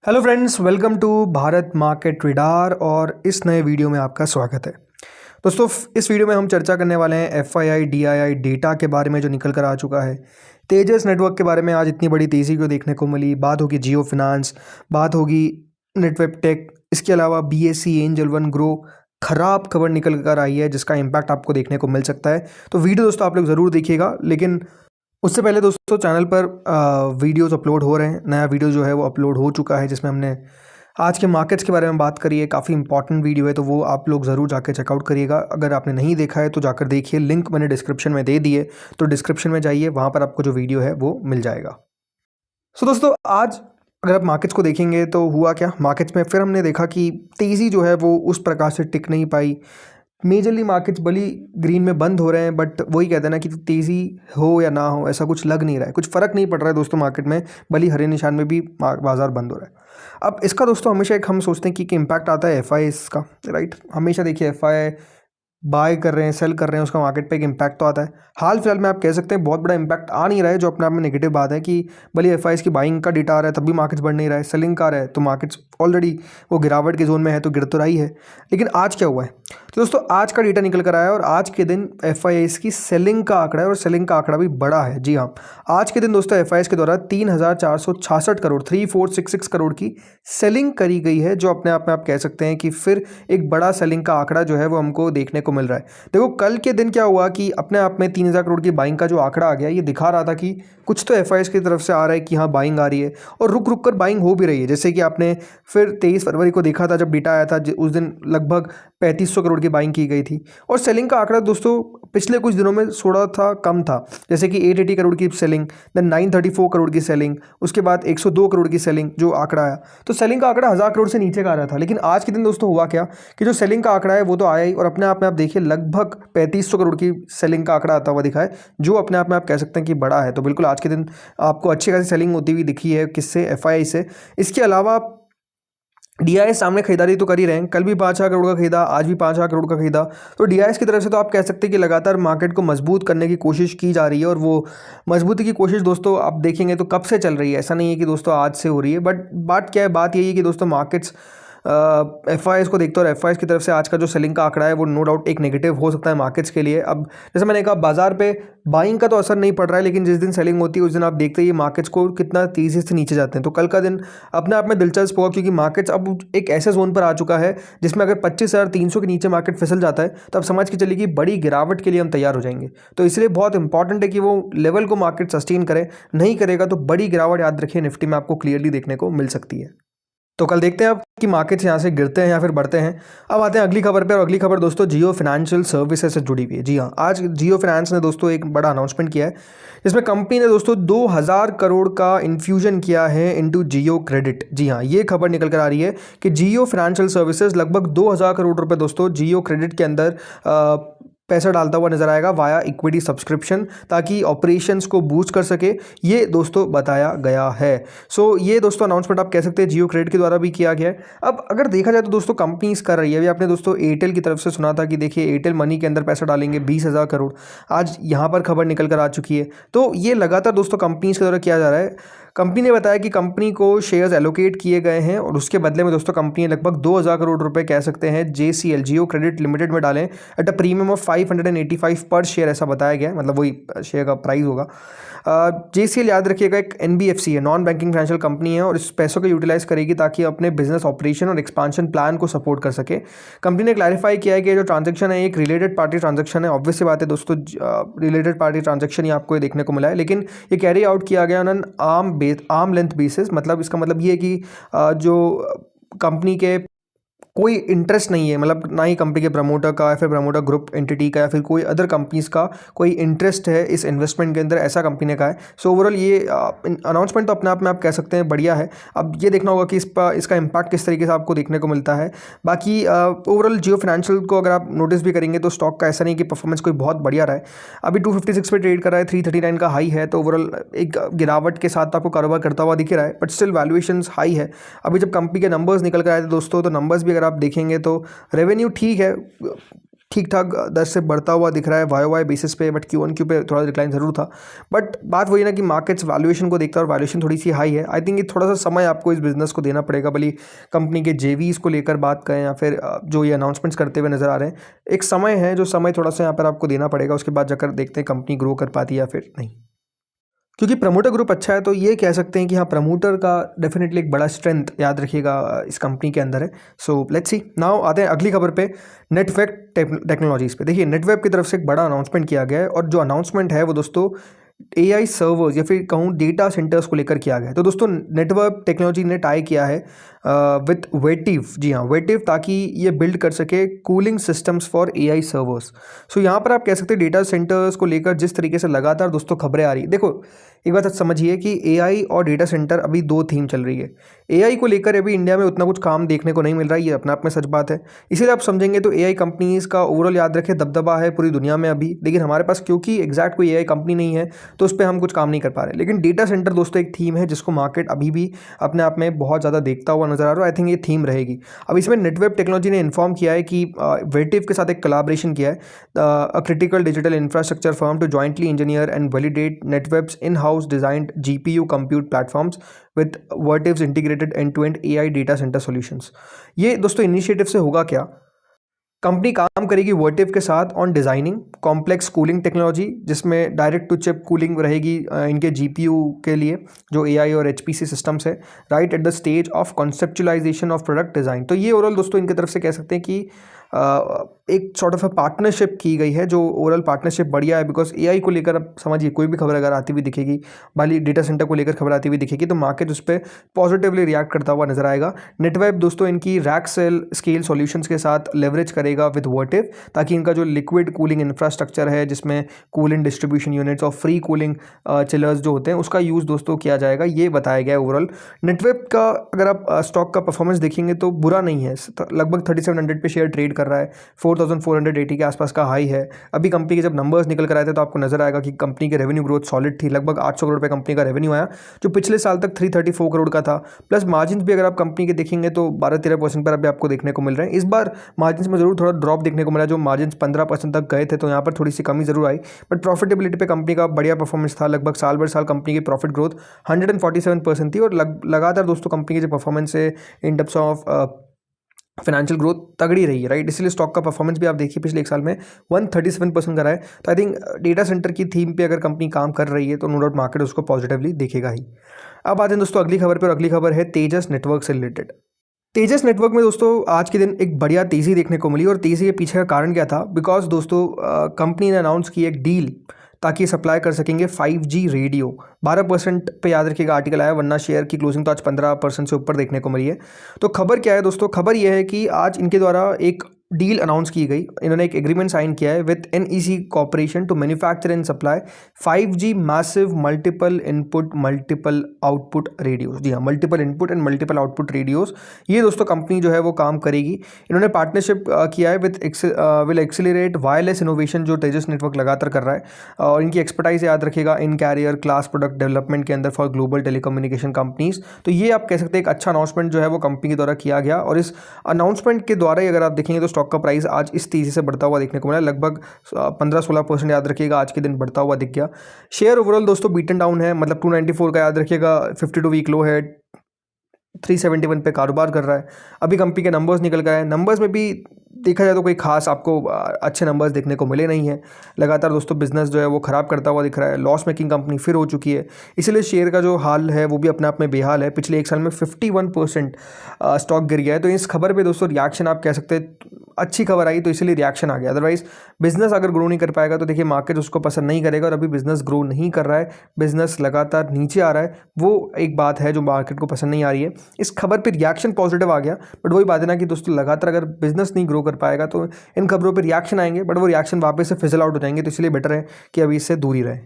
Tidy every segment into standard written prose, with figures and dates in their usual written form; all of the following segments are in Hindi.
Hello friends, welcome to Bharat Market Radar और इस नए वीडियो में आपका स्वागत है। दोस्तों, इस वीडियो में हम चर्चा करने वाले हैं एफआईआई डीआईआई डेटा के बारे में जो निकल कर आ चुका है। तेजस नेटवर्क के बारे में आज इतनी बड़ी तेज़ी को देखने को मिली। बात होगी जियो फिनांस, बात होगी नेटवेब टेक, इसके अलावा बीएससी एंजल वन ग्रो। खराब खबर निकल कर आई है जिसका इम्पैक्ट आपको देखने को मिल सकता है। तो वीडियो दोस्तों आप लोग ज़रूर देखिएगा, लेकिन उससे पहले दोस्तों चैनल पर वीडियोस अपलोड हो रहे हैं। नया वीडियो जो है वो अपलोड हो चुका है जिसमें हमने आज के मार्केट्स के बारे में बात करी है। काफ़ी इंपॉर्टेंट वीडियो है, तो वो आप लोग ज़रूर जाकर चेकआउट करिएगा। अगर आपने नहीं देखा है तो जाकर देखिए, लिंक मैंने डिस्क्रिप्शन में दे दिए, तो डिस्क्रिप्शन में जाइए, वहाँ पर आपको जो वीडियो है वो मिल जाएगा। सो दोस्तों, आज अगर आप मार्केट्स को देखेंगे तो हुआ क्या, मार्केट्स में फिर हमने देखा कि तेज़ी जो है वो उस प्रकार से टिक नहीं पाई। मेजरली मार्केट्स भली ग्रीन में बंद हो रहे हैं, बट वही कहते हैं ना कि तेज़ी हो या ना हो, ऐसा कुछ लग नहीं रहा है, कुछ फ़र्क नहीं पड़ रहा है दोस्तों मार्केट में। भली हरे निशान में भी बाजार बंद हो रहा है। अब इसका दोस्तों हमेशा एक हम सोचते हैं कि इम्पैक्ट आता है एफ का, राइट। हमेशा देखिए एफ बाय कर रहे हैं, सेल कर रहे हैं, उसका मार्केट पे एक इम्पैक्ट तो आता है। हाल फिलहाल में आप कह सकते हैं बहुत बड़ा इम्पैक्ट आ नहीं रहा है, जो अपने आप में नेगेटिव बात है कि भले एफ की बाइंग का डेटा आ रहा है तब भी मार्केट्स बढ़ नहीं रहा है, सेलिंग का आ रहा है तो मार्केट्स ऑलरेडी वो गिरावट के जोन में है, तो गिर तो रही है। लेकिन आज क्या हुआ है, तो दोस्तों आज का डेटा निकल कर आया है और आज के दिन एफ की सेलिंग का आंकड़ा है और सेलिंग का आंकड़ा भी बड़ा है। जी हाँ, आज के दिन दोस्तों एफ के द्वारा 3,466 करोड़ 3,466 करोड़ की सेलिंग करी गई है, जो अपने आप में आप कह सकते हैं कि फिर एक बड़ा सेलिंग का आंकड़ा जो है वो हमको देखने को मिल रहा है। देखो कल के दिन क्या हुआ कि अपने आप में 3,000 करोड़ की बाइंग का जो आंकड़ा आ गया, ये दिखा रहा था कि कुछ तो एफ की तरफ से आ रहा है कि हाँ बाइंग आ रही है और रुक रुक कर बाइंग हो भी रही है। जैसे कि आपने फिर 23 फरवरी को देखा था जब डेटा आया था, उस दिन लगभग 3,500 करोड़ की बाइंग की गई थी। और सेलिंग का आंकड़ा दोस्तों पिछले कुछ दिनों में थोड़ा था कम था, जैसे कि 880 करोड़ की सेलिंग, देन 934 करोड़ की सेलिंग, उसके बाद 102 करोड़ की सेलिंग जो आंकड़ा आया। तो सेलिंग का आंकड़ा 1,000 करोड़ से नीचे का आ रहा था। लेकिन आज के दिन दोस्तों हुआ क्या कि जो सेलिंग का आंकड़ा है वो तो आया ही, और अपने आप में आप देखिए लगभग 3,500 करोड़ की सेलिंग का आंकड़ा आता हुआ दिखा है, जो अपने आप में आप कह सकते हैं कि बड़ा है। तो बिल्कुल आज के दिन आपको अच्छी खासी सेलिंग होती हुई दिखी है, किससे, एफआईआई से। इसके अलावा डीआईएस सामने खरीदारी तो कर ही रहे हैं, कल भी 5,000 करोड़ का खरीदा, आज भी 5,000 करोड़ का खरीदा। तो डीआईएस की तरफ से तो आप कह सकते हैं कि लगातार मार्केट को मजबूत करने की कोशिश की जा रही है, और वो मजबूती की कोशिश दोस्तों आप देखेंगे तो कब से चल रही है, ऐसा नहीं है कि दोस्तों आज से हो रही है। बट बात क्या है, बात यही है कि दोस्तों मार्केट्स एफ को देखते हैं, और एफ की तरफ से आज का जो सेलिंग का आंकड़ा है वो नो डाउट एक नेगेटिव हो सकता है मार्केट्स के लिए। अब जैसे मैंने कहा, बाजार पे बाइंग का तो असर नहीं पड़ रहा है, लेकिन जिस दिन सेलिंग होती है उस दिन आप देखते हैं मार्केट्स को कितना तेज़ी से नीचे जाते हैं। तो कल का दिन अपने आप में दिलचस्प होगा, क्योंकि मार्केट्स अब एक ऐसे जोन पर आ चुका है जिसमें अगर 25,300 के नीचे मार्केट फिसल जाता है तो अब समझ के चलिए कि बड़ी गिरावट के लिए हम तैयार हो जाएंगे। तो इसलिए बहुत इंपॉर्टेंट है कि वो लेवल को मार्केट सस्टेन करे, नहीं करेगा तो बड़ी गिरावट याद रखिए निफ्टी में आपको क्लियरली देखने को मिल सकती है। तो कल देखते हैं आप कि मार्केट्स यहाँ से गिरते हैं या फिर बढ़ते हैं। अब आते हैं अगली खबर पे, और अगली खबर दोस्तों जियो फाइनेंशियल सर्विसेज से जुड़ी हुई है। जी हाँ, आज जियो फाइनेंस ने दोस्तों एक बड़ा अनाउंसमेंट किया है, जिसमें कंपनी ने दोस्तों 2,000 करोड़ का इन्फ्यूजन किया है इनटू जियो क्रेडिट। जी हाँ, ये खबर निकल कर आ रही है कि जियो फाइनेंशियल सर्विसेज लगभग 2,000 करोड़ रुपए दोस्तों जियो क्रेडिट के अंदर पैसा डालता हुआ नजर आएगा वाया इक्विटी सब्सक्रिप्शन, ताकि ऑपरेशंस को बूस्ट कर सके, ये दोस्तों बताया गया है। सो ये दोस्तों अनाउंसमेंट आप कह सकते हैं जियो क्रेडिट के द्वारा भी किया गया है। अब अगर देखा जाए तो दोस्तों कंपनीज कर रही है, अभी आपने दोस्तों एयरटेल की तरफ से सुना था कि देखिए एयरटेल मनी के अंदर पैसा डालेंगे 20,000 करोड़, आज यहाँ पर खबर निकल कर आ चुकी है। तो ये लगातार दोस्तों कंपनीज के द्वारा किया जा रहा है। कंपनी ने बताया कि कंपनी को शेयर्स एलोकेट किए गए हैं, और उसके बदले में दोस्तों कंपनी ने लगभग 2,000 करोड़ रुपए कह सकते हैं JCL जियो क्रेडिट लिमिटेड में डालें एट अ प्रीमियम ऑफ 585 पर शेयर, ऐसा बताया गया है, मतलब वही शेयर का प्राइस होगा। JCL याद रखिएगा एक NBFC है, नॉन बैंकिंग फाइनेंशियल कंपनी है, और इस पैसों को यूटिलाइज करेगी ताकि अपने बिजनेस ऑपरेशन और एक्सपांशन प्लान को सपोर्ट कर सके। कंपनी ने क्लैरिफाई किया है कि जो ट्रांजैक्शन है एक रिलेटेड पार्टी ट्रांजैक्शन है। ऑब्वियस सी बात है दोस्तों, रिलेटेड पार्टी ट्रांजैक्शन ही आपको ये देखने को मिला है, लेकिन ये कैरी आउट किया गया ऑन आर्म लेंथ बेसिस। मतलब इसका मतलब ये है कि जो कंपनी के कोई इंटरेस्ट नहीं है, मतलब ना ही कंपनी के प्रमोटर का या फिर प्रमोटर ग्रुप एंटिटी का या फिर कोई अदर कंपनीज का कोई इंटरेस्ट है इस इन्वेस्टमेंट के अंदर, ऐसा कंपनी ने कहा है। सो ओवरऑल ये अनाउंसमेंट तो अपने आप में आप कह सकते हैं बढ़िया है। अब ये देखना होगा कि इसका इम्पैक्ट किस तरीके से आपको देखने को मिलता है। बाकी ओवरऑल जियो फाइनेंशियल को अगर आप नोटिस भी करेंगे तो स्टॉक का ऐसा नहीं कि परफॉर्मेंस कोई बहुत बढ़िया रहा है। अभी 256 पे ट्रेड कर रहा है, 339 का हाई है, तो ओवरऑल एक गिरावट के साथ आपको कारोबार करता हुआ दिख रहा है, बट स्टिल वैल्यूएशन हाई है। अभी जब कंपनी के नंबर्स निकल कर आए थे दोस्तों, तो नंबर्स भी अगर आप देखेंगे तो रेवेन्यू ठीक है, ठीक ठाक दर से बढ़ता हुआ दिख रहा है वाई बेसिस पे, बट क्यू ऑन क्यू पे थोड़ा डिक्लाइन ज़रूर था। बट बात वही ना कि मार्केट्स वैल्यूएशन को देखता है और वैल्यूएशन थोड़ी सी हाई है। आई थिंक ये थोड़ा सा समय आपको इस बिज़नेस को देना पड़ेगा, भले कंपनी के जेवीज़ को लेकर बात करें या फिर जो ये अनाउंसमेंट्स करते हुए नज़र आ रहे हैं, एक समय है जो समय थोड़ा सा यहाँ पर आपको देना पड़ेगा। उसके बाद जाकर देखते हैं कंपनी ग्रो कर पाती है या फिर नहीं। क्योंकि प्रमोटर ग्रुप अच्छा है तो ये कह सकते हैं कि हाँ, प्रमोटर का डेफिनेटली एक बड़ा स्ट्रेंथ याद रखिएगा इस कंपनी के अंदर है। सो लेट्स सी नाउ आते हैं अगली खबर पे, नेटवेब टेक्नोलॉजीज़ पे। देखिए नेटवेब की तरफ से एक बड़ा अनाउंसमेंट किया गया है और जो अनाउंसमेंट है वो दोस्तों एआई सर्वर्स या फिर कहूँ डेटा सेंटर्स को लेकर किया गया है। तो दोस्तों नेटवर्क टेक्नोलॉजी ने टाई किया है विथ वेटिव, जी हाँ वेटिव, ताकि ये बिल्ड कर सके cooling systems for AI servers. So यहाँ पर आप कह सकते हैं डेटा सेंटर्स को लेकर जिस तरीके से लगातार दोस्तों खबरें आ रही, देखो एक बात समझिए कि एआई और डेटा सेंटर अभी दो थीम चल रही है। एआई को लेकर अभी इंडिया में उतना कुछ काम देखने को नहीं मिल रहा है, ये अपने आप में सच बात है। इसीलिए आप समझेंगे तो एआई कंपनीज़ का ओवरऑल याद रखें दबदबा है पूरी दुनिया में अभी, लेकिन हमारे पास क्योंकि एग्जैक्ट कोई एआई कंपनी नहीं है तो उस पर हम कुछ काम नहीं कर पा रहे। लेकिन डेटा सेंटर दोस्तों एक थीम है जिसको मार्केट अभी भी अपने आप में बहुत ज़्यादा देखता हुआ नजर आ रहा है। आई थिंक ये थीम रहेगी। अब इसमें नेटवेब टेक्नोलॉजी ने इन्फॉर्म किया है कि वेटिव के साथ एक कोलैबोरेशन किया है, a critical digital infrastructure firm to jointly engineer and validate Netweb's in house designed GPU compute platforms with Vertiv's integrated end to end AI data center solutions. ये दोस्तों इनिशिएटिव से होगा क्या, कंपनी काम करेगी वर्टिव के साथ on designing complex cooling technology, जिसमें डायरेक्ट टू चिप कूलिंग रहेगी इनके जीपीयू के लिए जो एआई और एचपीसी सिस्टम्स है, right at the stage of conceptualisation of product design. तो ये ओवरऑल दोस्तों इनकी तरफ से कह सकते हैं कि एक सॉर्ट ऑफ पार्टनरशिप की गई है जो ओवरऑल पार्टनरशिप बढ़िया है। बिकॉज एआई को लेकर अब समझिए कोई भी खबर अगर आती हुई दिखेगी, भले डेटा सेंटर को लेकर खबर आती हुई दिखेगी, तो मार्केट उस पर पॉजिटिवली रिएक्ट करता हुआ नजर आएगा। नेटवेब दोस्तों इनकी रैक सेल स्केल सॉल्यूशंस के साथ लेवरेज करेगा विद वर्टिव, ताकि इनका जो लिक्विड कूलिंग इंफ्रास्ट्रक्चर है जिसमें कूलिंग डिस्ट्रीब्यूशन यूनिट्स और फ्री कूलिंग चिलर्स जो होते हैं उसका यूज़ दोस्तों किया जाएगा, ये बताया गया है ओवरऑल। नेटवेब का अगर आप स्टॉक का परफॉर्मेंस देखेंगे तो बुरा नहीं है, लगभग 3700 पे शेयर ट्रेड कर रहा है, 4480 के आसपास का हाई है। अभी कंपनी के जब नंबर्स निकल कर आए थे तो आपको नजर आएगा कि कंपनी के रेवेन्यू ग्रोथ सॉलिड थी, लगभग 800 करोड़ पे कंपनी का रेवेन्यू आया जो पिछले साल तक 334 करोड़ का था। प्लस मार्जिन भी अगर आप कंपनी के देखेंगे तो 12-13% पर अभी आपको देखने को मिल रहे हैं। इस बार मार्जिन में जरूर थोड़ा ड्रॉप देखने को मिला, जो मार्जिन 15% तक गए थे तो यहाँ पर थोड़ी सी कमी जरूर आई, बट प्रॉफिटेबिलिटी पे कंपनी का बढ़िया परफॉर्मेंस था। लगभग साल भर साल कंपनी की प्रॉफिट ग्रोथ 147% थी और लगातार दोस्तों कंपनी की जो परफॉर्मेंस है in terms of financial growth तगड़ी रही है, राइट। इसलिए स्टॉक का परफॉर्मेंस भी आप देखिए पिछले एक साल में 137% का रहा है। तो आई थिंक डेटा सेंटर की थीम पे अगर कंपनी काम कर रही है तो नो डाउट मार्केट उसको पॉजिटिवली देखेगा ही। अब आते हैं दोस्तों अगली खबर पे, और अगली खबर है तेजस नेटवर्क से रिलेटेड। तेजस नेटवर्क में दोस्तों आज के दिन एक बढ़िया तेज़ी देखने को मिली, और तेज़ी के पीछे का कारण क्या था, बिकॉज दोस्तों कंपनी ने अनाउंस की एक डील ताकि सप्लाई कर सकेंगे 5G रेडियो। 12% पे याद रखिएगा आर्टिकल आया, वरना शेयर की क्लोजिंग तो आज 15% से ऊपर देखने को मिली है। तो खबर क्या है दोस्तों, खबर यह है कि आज इनके द्वारा एक डील अनाउंस की गई, इन्होंने एक एग्रीमेंट साइन किया है with NEC corporation to manufacture and supply 5G massive multiple input multiple output radios. जी हाँ, multiple input and multiple output radios, ये दोस्तों कंपनी जो है वो काम करेगी। इन्होंने पार्टनरशिप किया है विल एक्सेलरेट वायरलेस इनोवेशन जो तेजस नेटवर्क लगातार कर रहा है, और इनकी एक्सपर्टाइज याद रखिएगा इन कैरियर क्लास प्रोडक्ट डेवलपमेंट के अंदर फॉर ग्लोबल टेलीकम्युनिकेशन कंपनीज। तो ये आप कह सकते हैं एक अच्छा अनाउंसमेंट जो है वो कंपनी के द्वारा किया गया, और इस अनाउंसमेंट के द्वारा ही अगर आप देखेंगे तो स्टॉक का प्राइस आज इस तेजी से बढ़ता हुआ देखने को मिला, लगभग 15-16% याद रखिएगा आज के दिन बढ़ता हुआ दिख गया। शेयर ओवरऑल दोस्तों बीटन डाउन है, मतलब 294 का याद रखिएगा 52 वीक लो है, 371 पे कारोबार कर रहा है। अभी कंपनी के नंबर्स निकल गए हैं, नंबर्स में भी देखा जाए तो कोई खास आपको अच्छे नंबर्स देखने को मिले नहीं है। लगातार दोस्तों बिजनेस जो है वो ख़राब करता हुआ दिख रहा है, लॉस मेकिंग कंपनी फिर हो चुकी है, इसलिए शेयर का जो हाल है वो भी अपने आप में बेहाल है। पिछले एक साल में 51% स्टॉक गिर गया है। तो इस खबर पे दोस्तों रिएक्शन आप कह सकते हैं, अच्छी खबर आई तो इसीलिए रिएक्शन आ गया। अदरवाइज बिजनेस अगर ग्रो नहीं कर पाएगा तो देखिए मार्केट उसको पसंद नहीं करेगा, और अभी बिजनेस ग्रो नहीं कर रहा है, बिजनेस लगातार नीचे आ रहा है, वो एक बात है जो मार्केट को पसंद नहीं आ रही है। इस खबर पर रिएक्शन पॉजिटिव आ गया, बट वही बात है ना कि दोस्तों लगातार अगर बिजनेस नहीं ग्रो कर पाएगा तो इन खबरों पर रिएक्शन आएंगे, बट वो रिएक्शन वापस से फिजल आउट हो जाएंगे। तो इसलिए बेटर है कि अभी इससे दूर ही रहे।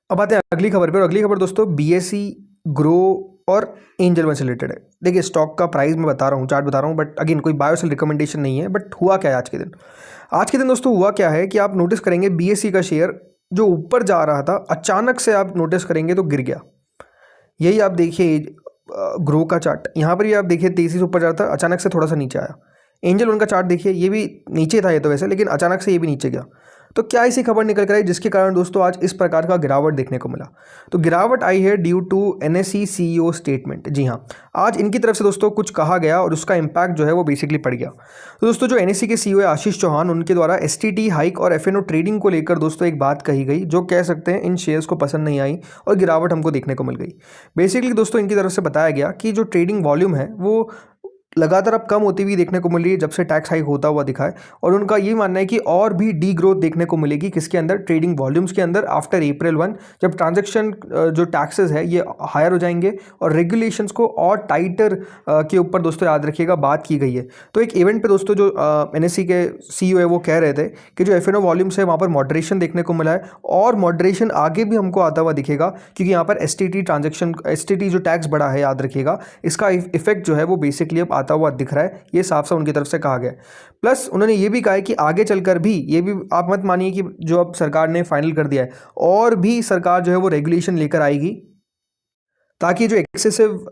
अब आते हैं अगली खबर पर, अगली खबर दोस्तों BSE ग्रो और एंजल वन से रिलेटेड है। देखिए स्टॉक का प्राइस मैं बता रहा हूँ, चार्ट बता रहा हूँ, बट अगेन कोई बायो सेल रिकमेंडेशन नहीं है। बट हुआ क्या है आज के दिन, आज के दिन दोस्तों हुआ क्या है कि आप नोटिस करेंगे BSE का शेयर जो ऊपर जा रहा था अचानक से आप नोटिस करेंगे तो गिर गया। यही आप देखिए ग्रो का चार्ट, यहाँ पर भी आप देखिए तेजी से ऊपर जा रहा था, अचानक से थोड़ा सा नीचे आया। एंजल वन का चार्ट देखिए, ये भी नीचे था ये तो वैसे, लेकिन अचानक से ये भी नीचे गया। तो क्या ऐसी खबर निकल कर आई जिसके कारण दोस्तों आज इस प्रकार का गिरावट देखने को मिला? तो गिरावट आई है due to NSE CEO statement. जी हाँ, आज इनकी तरफ से दोस्तों कुछ कहा गया और उसका इम्पैक्ट जो है वो बेसिकली पड़ गया। तो दोस्तों जो NSE के CEO है आशीष चौहान, उनके द्वारा STT हाइक और FNO ट्रेडिंग को लेकर दोस्तों एक बात कही गई जो कह सकते हैं इन शेयर्स को पसंद नहीं आई और गिरावट हमको देखने को मिल गई। बेसिकली दोस्तों इनकी तरफ से बताया गया कि जो ट्रेडिंग वॉल्यूम है वो लगातार अब कम होती हुई देखने को मिल रही है जब से टैक्स हाइक होता हुआ दिखा है, और उनका ये मानना है कि और भी डी ग्रोथ देखने को मिलेगी किसके अंदर, ट्रेडिंग वॉल्यूम्स के अंदर आफ्टर April 1, जब ट्रांजैक्शन जो टैक्सेस है ये हायर हो जाएंगे और रेगुलेशंस को और टाइटर के ऊपर दोस्तों याद रखिएगा बात की गई है। तो एक इवेंट पे दोस्तों जो NSE के CEO है वो कह रहे थे कि जो FNO वॉल्यूम्स है वहाँ पर मॉडरेशन देखने को मिला है और मॉडरेशन आगे भी हमको आता हुआ दिखेगा, क्योंकि यहाँ पर STT जो टैक्स बढ़ा है याद रखिएगा, इसका इफेक्ट जो है वो बेसिकली अब आता हुआ दिख रहा है, ये साफ साफ उनकी तरफ से कहा गया है। प्लस उन्होंने ये भी कहा है कि आगे चलकर भी, ये भी आप मत मानिए कि जो अब सरकार ने फाइनल कर दिया है, और भी सरकार जो है वो रेगुलेशन लेकर आएगी ताकि जो एक्सेसिव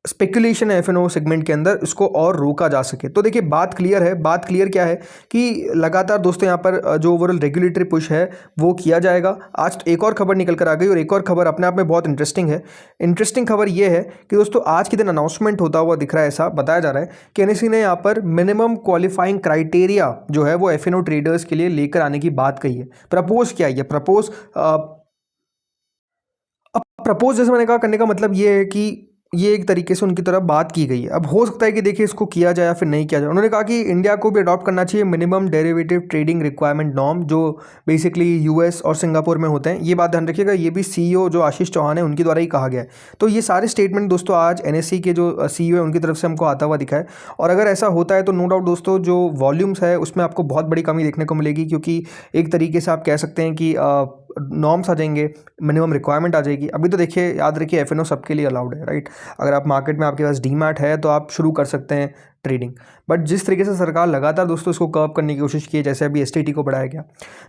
स्पेकुलेशन है FNO सेगमेंट के अंदर उसको और रोका जा सके। तो देखिए बात क्लियर है। बात क्लियर क्या है कि लगातार दोस्तों यहाँ पर जो ओवरऑल रेगुलेटरी पुश है वो किया जाएगा। आज एक और खबर निकल कर आ गई और एक और खबर अपने आप में बहुत इंटरेस्टिंग है। इंटरेस्टिंग खबर ये है कि दोस्तों आज के दिन अनाउंसमेंट होता हुआ दिख रहा है, ऐसा बताया जा रहा है कि NSE ने यहाँ पर मिनिमम क्वालिफाइंग क्राइटेरिया जो है वो FNO ट्रेडर्स के लिए लेकर आने की बात कही है। प्रपोज क्या है? प्रपोज जैसे मैंने कहा करने का मतलब ये है कि ये एक तरीके से उनकी तरफ बात की गई है। अब हो सकता है कि देखिए इसको किया जाए या फिर नहीं किया जाए। उन्होंने कहा कि इंडिया को भी अडॉप्ट करना चाहिए minimum derivative trading requirement norm, जो बेसिकली US और सिंगापुर में होते हैं। ये बात ध्यान रखिएगा, ये भी CEO जो आशीष चौहान है उनके द्वारा ही कहा गया है। तो ये सारे स्टेटमेंट दोस्तों आज NSE के जो CEO है उनकी तरफ से हमको आता हुआ दिखा है। और अगर ऐसा होता है तो नो डाउट दोस्तों जो वॉल्यूम्स है उसमें आपको बहुत बड़ी कमी देखने को मिलेगी, क्योंकि एक तरीके से आप कह सकते हैं कि नॉर्म्स आ जाएंगे, मिनिमम रिक्वायरमेंट आ जाएगी। अभी तो देखिए याद रखिए FNO सबके लिए अलाउड है, राइट। अगर आप मार्केट में आपके पास डीमैट है तो आप शुरू कर सकते हैं ट्रेडिंग। बट जिस तरीके से सरकार लगातार दोस्तों इसको कर्व करने की कोशिश की है, जैसे अभी STT को बढ़ाया गया,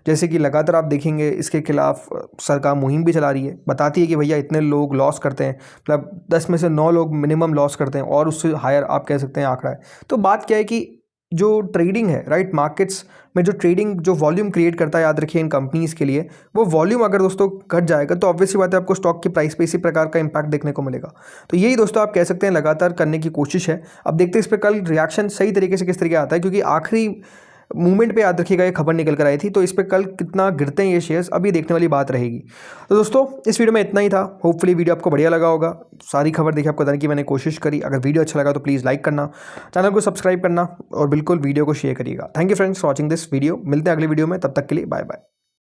जैसे कि लगातार आप देखेंगे इसके खिलाफ सरकार मुहिम भी चला रही है, बताती है कि भैया इतने लोग लॉस करते हैं, मतलब 10 में से 9 लोग मिनिमम लॉस करते हैं और उससे हायर आप कह सकते हैं आंकड़ा है। तो बात क्या है कि जो ट्रेडिंग है, राइट, मार्केट्स में जो ट्रेडिंग जो वॉल्यूम क्रिएट करता है याद रखिए इन कंपनीज़ के लिए, वो वॉल्यूम अगर दोस्तों घट जाएगा तो ऑब्वियसली बात है आपको स्टॉक की प्राइस पे इसी प्रकार का इंपैक्ट देखने को मिलेगा। तो यही दोस्तों आप कह सकते हैं लगातार करने की कोशिश है। अब देखते हैं इस पर कल रिएक्शन सही तरीके से किस तरीके आता है, क्योंकि आखिरी मूवमेंट पे याद रखिएगा ये खबर निकल कर आई थी, तो इस पर कल कितना गिरते हैं ये शेयर्स अभी देखने वाली बात रहेगी। तो दोस्तों इस वीडियो में इतना ही था। होपफुली वीडियो आपको बढ़िया लगा होगा। सारी खबर देखिए आपको बताने की मैंने कोशिश करी। अगर वीडियो अच्छा लगा तो प्लीज़ लाइक करना, चैनल को सब्सक्राइब करना और बिल्कुल वीडियो को शेयर करिएगा। Thank you friends for watching this video. मिलते हैं अगले वीडियो में, तब तक के लिए बाय बाय।